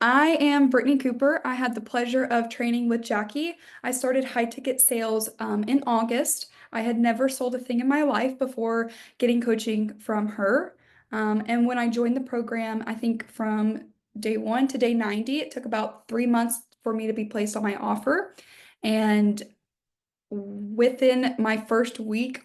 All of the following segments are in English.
I am Brittany Cooper. I had the pleasure of training with Jackie. I started high ticket sales in August. I had never sold a thing in my life before getting coaching from her. And when I joined the program, I think from day one to day 90, it took about 3 months for me to be placed on my offer. And within my first week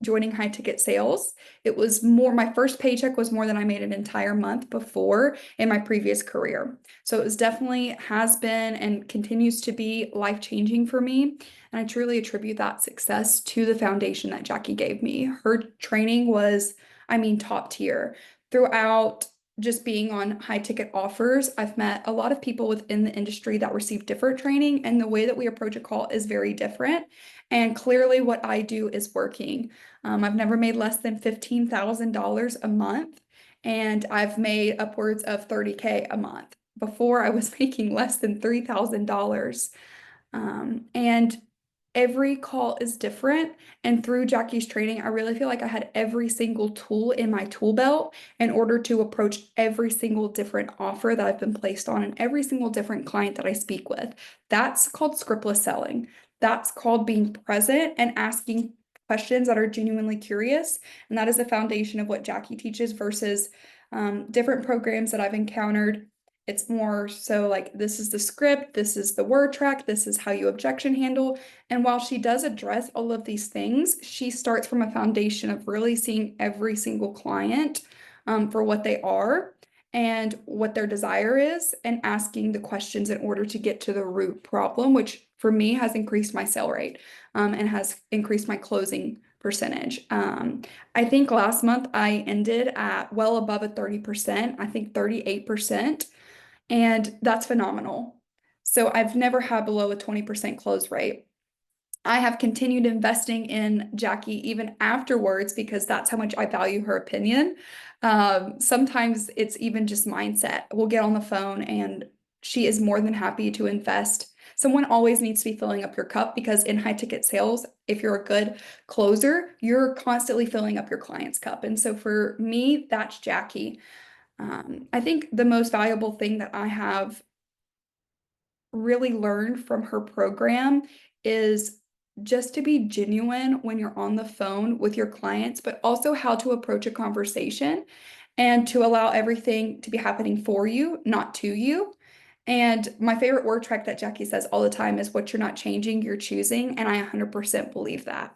joining high ticket sales, it was more, my first paycheck was more than I made an entire month before in my previous career. So it was definitely has been and continues to be life changing for me. And I truly attribute that success to the foundation that Jackie gave me. Her training was, I mean, top tier. Throughout just being on high ticket offers, I've met a lot of people within the industry that receive different training, and the way that we approach a call is very different. And clearly, what I do is working. I've never made less than $15,000 a month, and I've made upwards of 30K a month. Before, I was making less than $3,000. And every call is different. And through Jackie's training, I really feel like I had every single tool in my tool belt in order to approach every single different offer that I've been placed on and every single different client that I speak with. That's called scriptless selling. That's called being present and asking questions that are genuinely curious. And that is the foundation of what Jackie teaches versus different programs that I've encountered. It's more so like this is the script, this is the word track, this is how you objection handle. And while she does address all of these things, she starts from a foundation of really seeing every single client for what they are and what their desire is, and asking the questions in order to get to the root problem, which for me has increased my sale rate and has increased my closing percentage. I think last month I ended at well above a 30%, I think 38%. And that's phenomenal. So I've never had below a 20% close rate. I have continued investing in Jackie even afterwards because that's how much I value her opinion. Sometimes it's even just mindset. We'll get on the phone and she is more than happy to invest. Someone always needs to be filling up your cup because in high ticket sales, if you're a good closer, you're constantly filling up your client's cup. And so for me, that's Jackie. I think the most valuable thing that I have really learned from her program is just to be genuine when you're on the phone with your clients, but also how to approach a conversation and to allow everything to be happening for you, not to you. And my favorite word track that Jackie says all the time is what you're not changing, you're choosing. And I 100% believe that.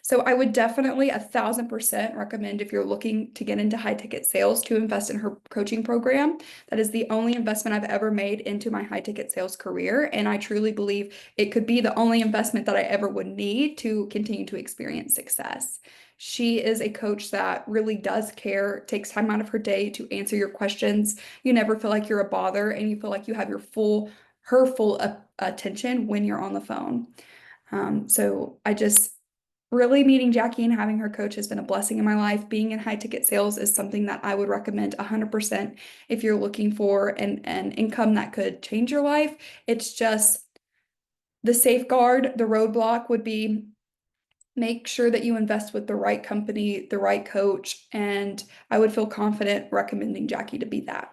So I would definitely 1,000% recommend if you're looking to get into high ticket sales to invest in her coaching program. That is the only investment I've ever made into my high ticket sales career. And I truly believe it could be the only investment that I ever would need to continue to experience success. She is a coach that really does care, takes time out of her day to answer your questions. You never feel like you're a bother and you feel like you have her full attention when you're on the phone. So I just really meeting Jackie and having her coach has been a blessing in my life. Being in high ticket sales is something that I would recommend 100% if you're looking for an income that could change your life. It's just the safeguard, the roadblock would be make sure that you invest with the right company, the right coach, and I would feel confident recommending Jackie to be that.